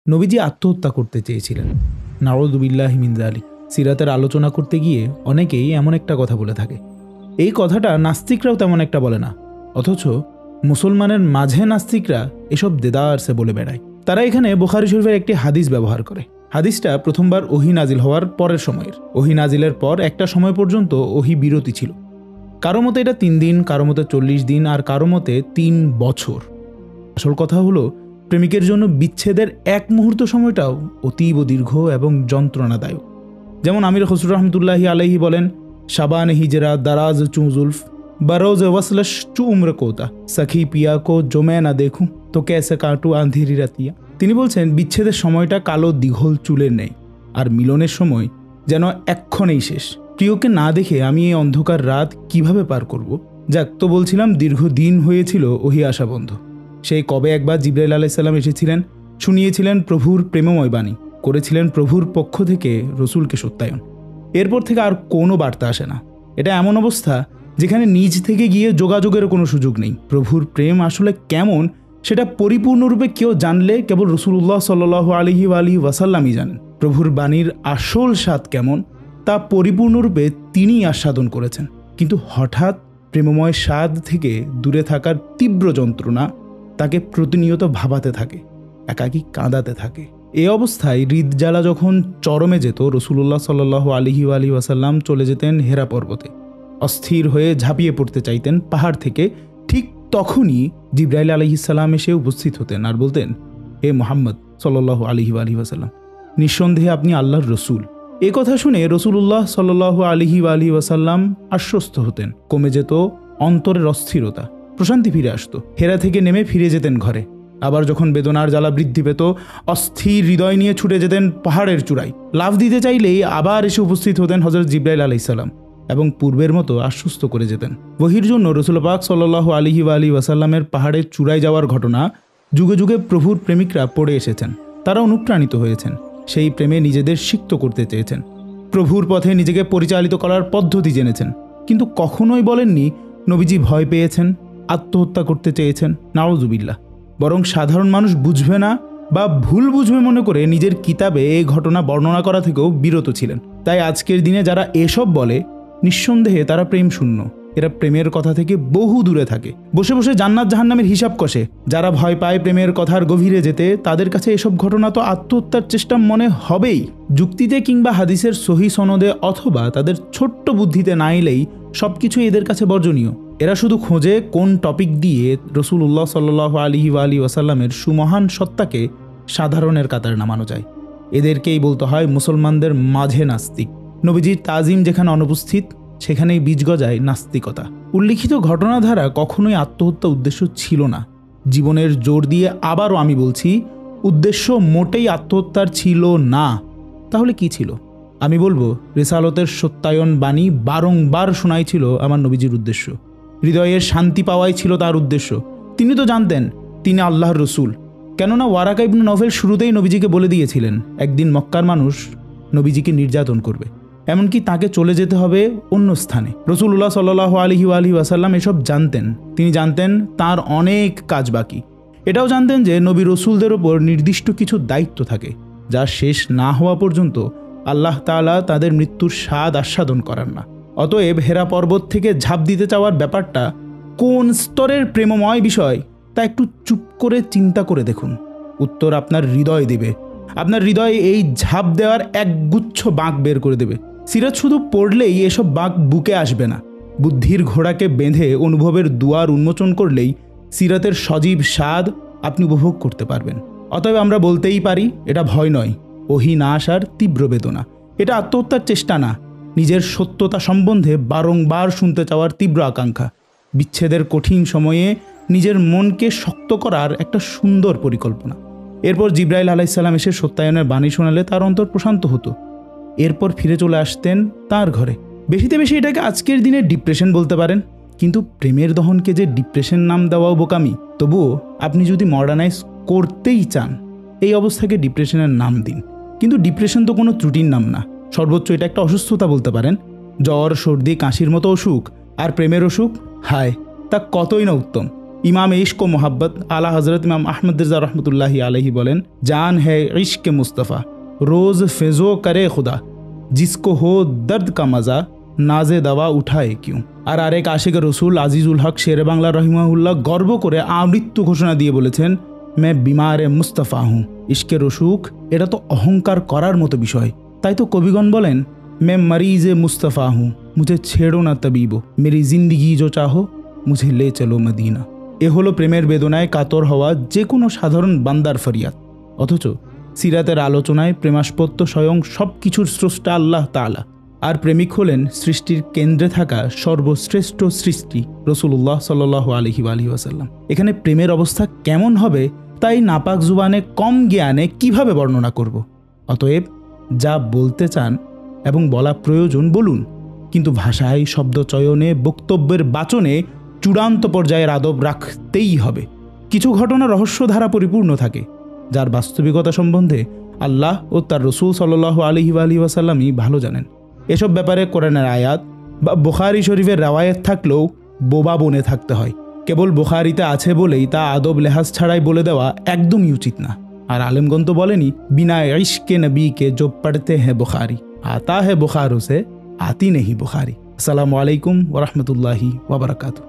নবীজি আত্মহত্যা করতে চেয়েছিলেন। নাউযুবিল্লাহি মিন যালিক। সিরাতের আলোচনা করতে গিয়ে অনেকেই এমন একটা কথা বলে থাকে, এই কথাটা নাস্তিকরাও তেমন একটা বলে না, অথচ মুসলমানের মাঝে নাস্তিকরা এসব দেদারসে বলে বেড়ায়। তারা এখানে বুখারী শরীফের একটি হাদিস ব্যবহার করে। হাদিসটা প্রথমবার ওহী নাজিল হওয়ার পরের সময়ের। ওহী নাজিলের পর একটা সময় পর্যন্ত ওহী বিরতি ছিল। কারো মতে এটা 3 দিন, কারো মতে 40 দিন, আর কারো মতে 3 বছর। আসল কথা হলো, প্রেমিকের জন্য বিচ্ছেদের এক মুহূর্ত সময়টাও অতীব দীর্ঘ এবং যন্ত্রণাদায়ক। যেমন আমির খসরু রহমতুল্লাহি আলাইহি বলেন, শাবান হিজরা দারাজ চু জুলফ বরোজ ওয়াসলশ চু উম্র কোতা সখী পিয়া কো জো মে না দেখুঁ তো কেসে কাটু আঁধিরি রাতিয়া। তিনি বলছেন, বিচ্ছেদের সময়টা কালো দীঘল চুলের নেই, আর মিলনের সময় যেন এক্ষণেই শেষ। প্রিয়কে না দেখে আমি এই অন্ধকার রাত কিভাবে পার করব? যাক, তো বলছিলাম, দীর্ঘদিন হয়েছিল ওহী আসা বন্ধ। সেই কবে একবার জিবরাইল আলাইহিস সালাম এসেছিলেন, শুনিয়েছিলেন প্রভুর প্রেমময় বাণী, করেছিলেন প্রভুর পক্ষ থেকে রসুলকে সত্যায়ন। এরপর থেকে আর কোনো বার্তা আসে না। এটা এমন অবস্থা যেখানে নিজ থেকে গিয়ে যোগাযোগের কোনো সুযোগ নেই। প্রভুর প্রেম আসলে কেমন সেটা পরিপূর্ণরূপে কেউ জানলে কেবল রাসূলুল্লাহ সাল্লাল্লাহু আলাইহি ওয়াসাল্লামই জানেন। প্রভুর বাণীর আসল স্বাদ কেমন তা পরিপূর্ণরূপে তিনিই আস্বাদন করেছেন। কিন্তু হঠাৎ প্রেমময় স্বাদ থেকে দূরে থাকার তীব্র যন্ত্রণা তাকে প্রতিনিয়ত ভাবাতে থাকে, একাকী কাঁদাতে থাকে। এই অবস্থায় হৃদজ্বালা যখন চরমে যেত, রাসূলুল্লাহ সাল্লাল্লাহু আলাইহি ওয়াসাল্লাম চলে যেতেন হেরা পর্বতে। অস্থির হয়ে ঝাঁপিয়ে পড়তে চাইতেন পাহাড় থেকে। ঠিক তখনই জিবরাইল আলাইহিস সালাম এসে উপস্থিত হতেন আর বলতেন, হে মুহাম্মদ সাল্লাল্লাহু আলাইহি ওয়াসাল্লাম, নিঃসন্দেহে আপনি আল্লাহর রসুল। এ কথা শুনে রাসূলুল্লাহ সাল্লাল্লাহু আলাইহি ওয়াসাল্লাম আশ্বস্ত হতেন। কমে যেত অন্তরের অস্থিরতা, প্রশান্তি ফিরে আসতো। হেরা থেকে নেমে ফিরে যেতেন ঘরে। আবার যখন বেদনার জ্বালা বৃদ্ধি পেত, অস্থির হৃদয় নিয়ে ছুটে যেতেন পাহাড়ের চূড়ায়। লাফ দিতে চাইলেই আবার এসে উপস্থিত হতেন হযরত জিবরাইল আলাইহিস সালাম এবং পূর্বের মতো আশ্বস্ত করে যেতেন। ওহীর জন্য রাসূল পাক সাল্লাল্লাহু আলাইহি ওয়াসাল্লামের পাহাড়ের চূড়ায় যাওয়ার ঘটনা যুগে যুগে প্রভুর প্রেমিকরা পড়ে এসেছেন। তারা অনুপ্রাণিত হয়েছেন, সেই প্রেমে নিজেদের সিক্ত করতে চেয়েছেন, প্রভুর পথে নিজেকে পরিচালিত করার পদ্ধতি জেনেছেন। কিন্তু কখনোই বলেননি নবীজি ভয় পেয়েছেন, আত্মহত্যা করতে চেয়েছেন। নাউযুবিল্লাহ। বরং সাধারণ মানুষ বুঝবে না বা ভুল বুঝবে মনে করে নিজের কিতাবে এই ঘটনা বর্ণনা করা থেকেও বিরত ছিলেন। তাই আজকের দিনে যারা এসব বলে, নিঃসন্দেহে তারা প্রেম শূন্য। এরা প্রেমের কথা থেকে বহু দূরে থাকে, বসে বসে জান্নাত জাহান্নামের হিসাব কষে। যারা ভয় পায় প্রেমের কথার গভীরে যেতে, তাদের কাছে এসব ঘটনা তো আত্মহত্যার চেষ্টা মনে হবেই। যুক্তিতে কিংবা হাদিসের সহি সনদে অথবা তাদের ছোট্ট বুদ্ধিতে না এলেই সবকিছু এদের কাছে বর্জনীয়। এরা শুধু খোঁজে কোন টপিক দিয়ে রাসূলুল্লাহ সাল্লাল্লাহু আলাইহি ওয়াসাল্লামের সুমহান সত্তাকে সাধারণের কাতারে নামানো যায়। এদেরকেই বলতে হয় মুসলমানদের মাঝে নাস্তিক। নবীজির তাজিম যেখানে অনুপস্থিত, সেখানেই বীজ গজায় নাস্তিকতা। উল্লিখিত ঘটনাধারা কখনোই আত্মহত্যা উদ্দেশ্য ছিল না। জীবনের জোর দিয়ে আবারও আমি বলছি, উদ্দেশ্য মোটেই আত্মহত্যার ছিল না। তাহলে কি ছিল? আমি বলবো, রিসালতের সত্যায়ন বাণী বারংবার শোনাই ছিল আমার নবীজির উদ্দেশ্য। হৃদয়ের শান্তি পাওয়াই ছিল তার উদ্দেশ্য। তিনি তো জানতেন তিনি আল্লাহর রসুল। কেননা ওয়ারাকা ইবনে নওফেল শুরুতেই নবীজিকে বলে দিয়েছিলেন, একদিন মক্কার মানুষ নবীজিকে নির্যাতন করবে, এমনকি তাকে চলে যেতে হবে অন্য স্থানে। রাসূলুল্লাহ সাল্লাল্লাহু আলাইহি ওয়াসাল্লাম এসব জানতেন। তিনি জানতেন তার অনেক কাজ বাকি। এটাও জানতেন যে নবী রসুলদের ওপর নির্দিষ্ট কিছু দায়িত্ব থাকে, যা শেষ না হওয়া পর্যন্ত আল্লাহ তাআলা তাদের মৃত্যুর স্বাদ আস্বাদন করান না। অতএব হেরা পর্বত থেকে ঝাঁপ দিতে চাওয়ার ব্যাপারটা কোন স্তরের প্রেমময় বিষয় তা একটু চুপ করে চিন্তা করে দেখুন। উত্তর আপনার হৃদয় দেবে। আপনার হৃদয় এই ঝাঁপ দেওয়ার এক গুচ্ছ বাঁক বের করে দেবে। সিরাত শুধু পড়লেই এসব বাঁক বুকে আসবে না। বুদ্ধির ঘোড়াকে বেঁধে অনুভবের দুয়ার উন্মোচন করলেই সিরাতের সজীব স্বাদ আপনি উপভোগ করতে পারবেন। অতএব আমরা বলতেই পারি, এটা ভয় নয়, ওহী না আসার তীব্র বেদনা। এটা আত্মহত্যার চেষ্টা না, নিজের সত্যতা সম্বন্ধে বারংবার শুনতে চাওয়ার তীব্র আকাঙ্ক্ষা। বিচ্ছেদের কঠিন সময়ে নিজের মনকে শক্ত করার একটা সুন্দর পরিকল্পনা। এরপর জিবরাইল আলাইহিস সালাম এসে সত্যায়নের বাণী শোনালে তার অন্তর প্রশান্ত হতো। এরপর ফিরে চলে আসতেন তার ঘরে। বেশিতে বেশি এটাকে আজকের দিনে ডিপ্রেশন বলতে পারেন, কিন্তু প্রেমের দহনকে যে ডিপ্রেশন নাম দেওয়াও বোকামি। তবুও আপনি যদি মডার্নাইজ করতেই চান, এই অবস্থাকে ডিপ্রেশনের নাম দিন। কিন্তু ডিপ্রেশন তো কোনো ত্রুটির নাম না, সর্বোচ্চ এটা একটা অসুস্থতা বলতে পারেন। জ্বর, সর্দি, কাশির মতো অসুখ আর প্রেমের অসুখ, হায় তা কতই না উত্তম। ইমাম ইশক ও মোহাব্বত আলা হজরত ইমাম আহমদ রিজা রহমতুল্লাহি আলহি বলেন, জান হ্যায় ইশক মুস্তফা রোজ ফেজো করে খুদা জিসকো হো দর্দ কা মজা নাজে দাওয়া উঠায় কিউ। আর আরেক আশিক রসুল আজিজুল হক শেরে বাংলা রহিমাহুল্লাহ গর্ব করে আমৃত্যু ঘোষণা দিয়ে বলেছেন, মে বিমারে মুস্তফা হুঁ। ইশকে রসুক এটা তো অহংকার করার মতো বিষয়। তাই তো কবিগণ বলেন, মে মরিজে মুস্তফা হুঁ মুঝে ছেড়ো না তবিবো, মেরি জিন্দগি জো চাহো মুঝে লে চলো মদিনা। এ হলো প্রেমের বেদনায় কাতর হওয়া যে কোনো সাধারণ বান্দার ফরিয়াদ। অথচ সিরাতের আলোচনায় প্রেমাস্পত্য স্বয়ং সব কিছুর স্রষ্টা আল্লাহ তাআলা, আর প্রেমিক হলেন সৃষ্টির কেন্দ্রে থাকা সর্বশ্রেষ্ঠ সৃষ্টি রসুল্লাহ সাল্লাল্লাহু আলাইহি ওয়াসাল্লাম। এখানে প্রেমের অবস্থা কেমন হবে তাই নাপাক জুবানে কম জ্ঞানে কিভাবে বর্ণনা করব? অতএব যা বলতে চান এবং বলা প্রয়োজন বলুন, কিন্তু ভাষায়, শব্দ চয়নে, বক্তব্যের বাচনে চূড়ান্ত পর্যায়ের আদব রাখতেই হবে। কিছু ঘটনা রহস্য দ্বারা পরিপূর্ণ থাকে, যার বাস্তবিকতা সম্বন্ধে আল্লাহ ও তার রসুল সাল্লাল্লাহু আলাইহি ওয়াসাল্লামই ভালো জানেন। এসব ব্যাপারে কোরআনের আয়াত বা বুখারী শরীফের রাওয়ায়াত থাকলেও বোবা বনে থাকতে হয়। কেবল বুখারীতে আছে বলেই তা আদব লেহাজ ছাড়াই বলে দেওয়া একদমই উচিত না। আর আলেমগণ তো বলেনি, বিনা ইশকে নবী কে জো পড়তে হ্যাঁ বুখারী আতা হ্যাঁ বুখারো সে আতি নেহি বুখারী। আসসালামু আলাইকুম ওয়া রাহমাতুল্লাহি ওয়া বারাকাতুহু।